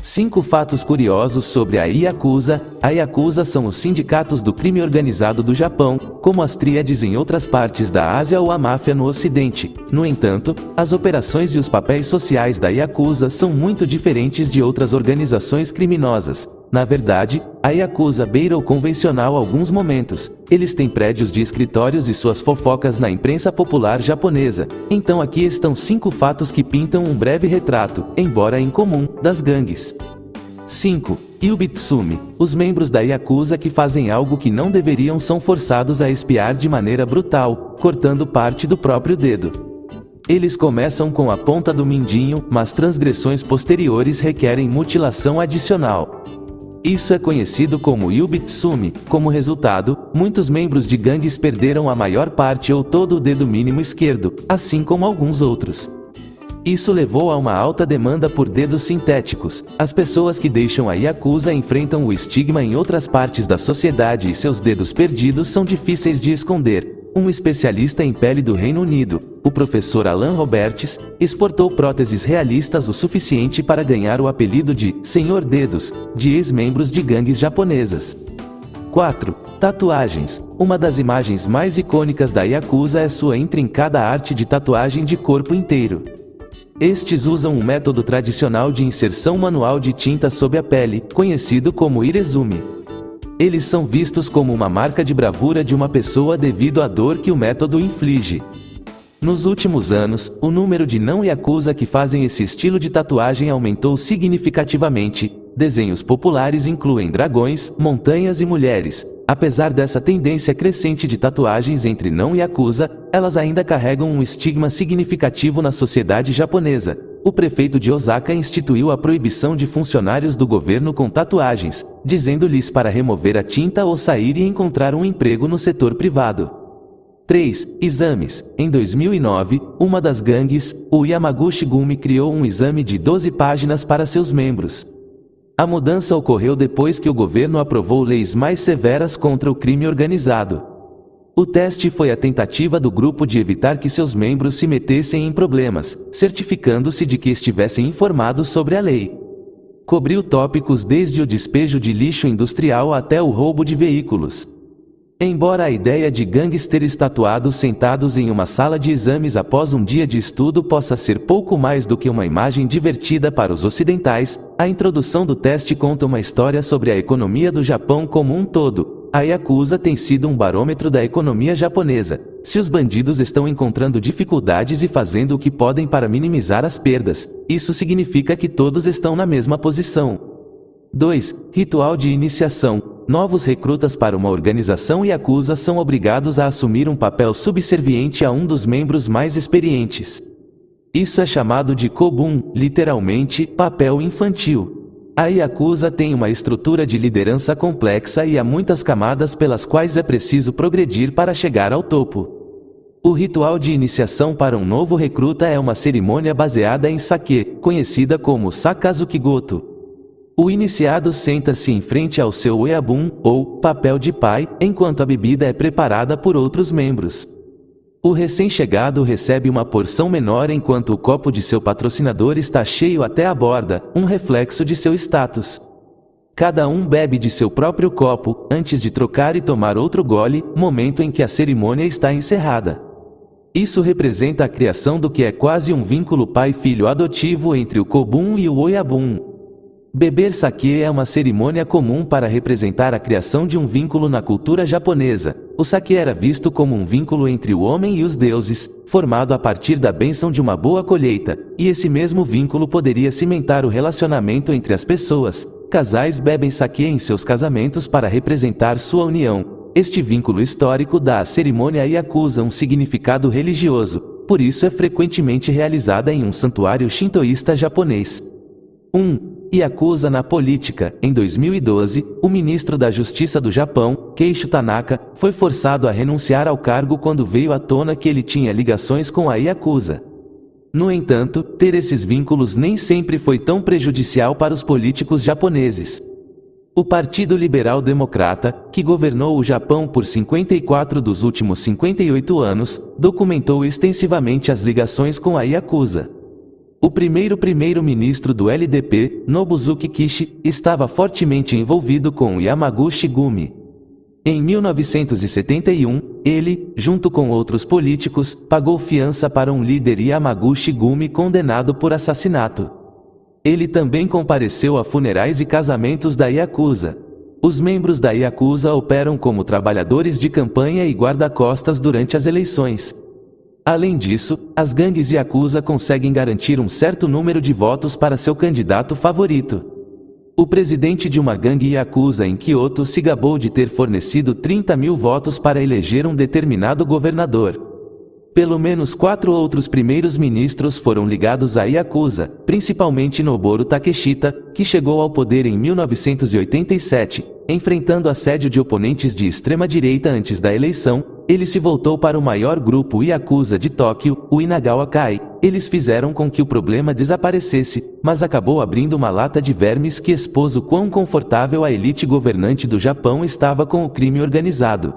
5 fatos curiosos sobre a Yakuza. A Yakuza são os sindicatos do crime organizado do Japão, como as tríades em outras partes da Ásia ou a máfia no Ocidente. No entanto, as operações e os papéis sociais da Yakuza são muito diferentes de outras organizações criminosas. Na verdade, a Yakuza beira o convencional alguns momentos. Eles têm prédios de escritórios e suas fofocas na imprensa popular japonesa. Então aqui estão 5 fatos que pintam um breve retrato, embora incomum, das gangues. 5. Yubitsumi. Os membros da Yakuza que fazem algo que não deveriam são forçados a espiar de maneira brutal, cortando parte do próprio dedo. Eles começam com a ponta do mindinho, mas transgressões posteriores requerem mutilação adicional. Isso é conhecido como Yubitsumi. Como resultado, muitos membros de gangues perderam a maior parte ou todo o dedo mínimo esquerdo, assim como alguns outros. Isso levou a uma alta demanda por dedos sintéticos. As pessoas que deixam a Yakuza enfrentam o estigma em outras partes da sociedade e seus dedos perdidos são difíceis de esconder. Um especialista em pele do Reino Unido, o professor Alan Roberts, exportou próteses realistas o suficiente para ganhar o apelido de Senhor Dedos, de ex-membros de gangues japonesas. 4. Tatuagens. Uma das imagens mais icônicas da Yakuza é sua intrincada arte de tatuagem de corpo inteiro. Estes usam um método tradicional de inserção manual de tinta sob a pele, conhecido como irezumi. Eles são vistos como uma marca de bravura de uma pessoa devido à dor que o método inflige. Nos últimos anos, o número de não-yakuza que fazem esse estilo de tatuagem aumentou significativamente. Desenhos populares incluem dragões, montanhas e mulheres. Apesar dessa tendência crescente de tatuagens entre não-yakuza, elas ainda carregam um estigma significativo na sociedade japonesa. O prefeito de Osaka instituiu a proibição de funcionários do governo com tatuagens, dizendo-lhes para remover a tinta ou sair e encontrar um emprego no setor privado. 3. Exames. Em 2009, uma das gangues, o Yamaguchi Gumi, criou um exame de 12 páginas para seus membros. A mudança ocorreu depois que o governo aprovou leis mais severas contra o crime organizado. O teste foi a tentativa do grupo de evitar que seus membros se metessem em problemas, certificando-se de que estivessem informados sobre a lei. Cobriu tópicos desde o despejo de lixo industrial até o roubo de veículos. Embora a ideia de gangsters tatuados sentados em uma sala de exames após um dia de estudo possa ser pouco mais do que uma imagem divertida para os ocidentais, a introdução do teste conta uma história sobre a economia do Japão como um todo. A Yakuza tem sido um barômetro da economia japonesa. Se os bandidos estão encontrando dificuldades e fazendo o que podem para minimizar as perdas, isso significa que todos estão na mesma posição. 2. Ritual de iniciação. Novos recrutas para uma organização Yakuza são obrigados a assumir um papel subserviente a um dos membros mais experientes. Isso é chamado de kobun, literalmente, papel infantil. A Yakuza tem uma estrutura de liderança complexa e há muitas camadas pelas quais é preciso progredir para chegar ao topo. O ritual de iniciação para um novo recruta é uma cerimônia baseada em sake, conhecida como Sakazuki-goto. O iniciado senta-se em frente ao seu oiabun, ou papel de pai, enquanto a bebida é preparada por outros membros. O recém-chegado recebe uma porção menor enquanto o copo de seu patrocinador está cheio até a borda, um reflexo de seu status. Cada um bebe de seu próprio copo, antes de trocar e tomar outro gole, momento em que a cerimônia está encerrada. Isso representa a criação do que é quase um vínculo pai-filho adotivo entre o kobun e o oiabun. Beber sake é uma cerimônia comum para representar a criação de um vínculo na cultura japonesa. O sake era visto como um vínculo entre o homem e os deuses, formado a partir da bênção de uma boa colheita, e esse mesmo vínculo poderia cimentar o relacionamento entre as pessoas. Casais bebem sake em seus casamentos para representar sua união. Este vínculo histórico dá à cerimônia Yakuza um significado religioso, por isso é frequentemente realizada em um santuário shintoísta japonês. 1. Yakuza na política. Em 2012, o ministro da Justiça do Japão, Keisho Tanaka, foi forçado a renunciar ao cargo quando veio à tona que ele tinha ligações com a Yakuza. No entanto, ter esses vínculos nem sempre foi tão prejudicial para os políticos japoneses. O Partido Liberal Democrata, que governou o Japão por 54 dos últimos 58 anos, documentou extensivamente as ligações com a Yakuza. O primeiro-ministro do LDP, Nobusuke Kishi, estava fortemente envolvido com o Yamaguchi Gumi. Em 1971, ele, junto com outros políticos, pagou fiança para um líder Yamaguchi Gumi condenado por assassinato. Ele também compareceu a funerais e casamentos da Yakuza. Os membros da Yakuza operam como trabalhadores de campanha e guarda-costas durante as eleições. Além disso, as gangues Yakuza conseguem garantir um certo número de votos para seu candidato favorito. O presidente de uma gangue Yakuza em Kyoto se gabou de ter fornecido 30 mil votos para eleger um determinado governador. Pelo menos 4 outros primeiros ministros foram ligados à Yakuza, principalmente Noboru Takeshita, que chegou ao poder em 1987, enfrentando assédio de oponentes de extrema-direita antes da eleição. Ele se voltou para o maior grupo Yakuza de Tóquio, o Inagawa Kai. Eles fizeram com que o problema desaparecesse, mas acabou abrindo uma lata de vermes que expôs o quão confortável a elite governante do Japão estava com o crime organizado.